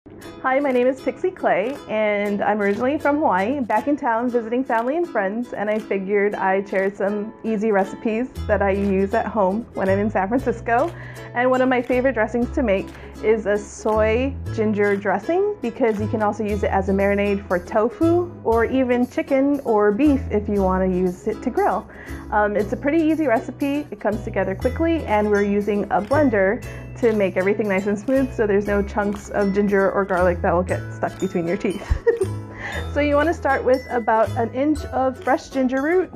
Hi, my name is Pixie Clay, and I'm originally from Hawaii, back in town visiting family and friends, and I figured I'd share some easy recipes that I use at home when I'm in San Francisco. And one of my favorite dressings to make is a soy ginger dressing, because you can also use it as a marinade for tofu or even chicken or beef if you want to use it to grill. It's a pretty easy recipe, it comes together quickly, and we're using a blender to make everything nice and smooth so there's no chunks of ginger or garlic that will get stuck between your teeth. So you want to start with about an inch of fresh ginger root,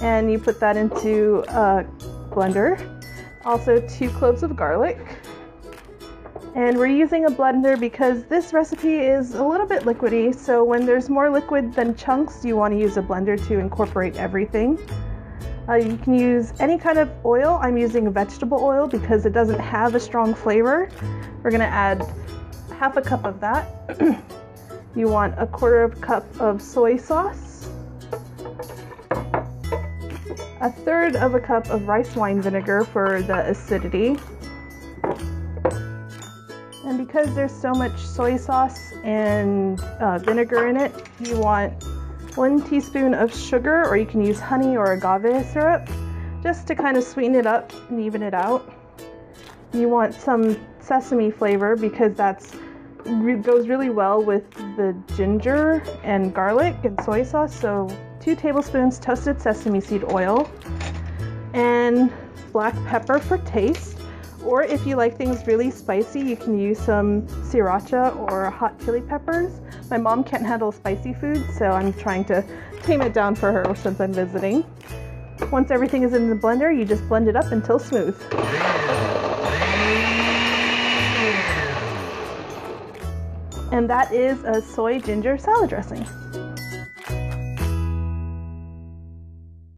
and you put that into a blender. Also 2 cloves of garlic. And we're using a blender because this recipe is a little bit liquidy, so when there's more liquid than chunks, you want to use a blender to incorporate everything. You can use any kind of oil. I'm using vegetable oil because it doesn't have a strong flavor. We're going to add half a cup of that. You want a 1/4 cup of soy sauce, 1/3 of a cup of rice wine vinegar for the acidity. And because there's so much soy sauce and vinegar in it, you want 1 teaspoon of sugar, or you can use honey or agave syrup, just to kind of sweeten it up and even it out. You want some sesame flavor because goes really well with the ginger and garlic and soy sauce. So 2 tablespoons toasted sesame seed oil, and black pepper for taste. Or if you like things really spicy, you can use some sriracha or hot chili peppers. My mom can't handle spicy food, so I'm trying to tame it down for her since I'm visiting. Once everything is in the blender, you just blend it up until smooth. And that is a soy ginger salad dressing.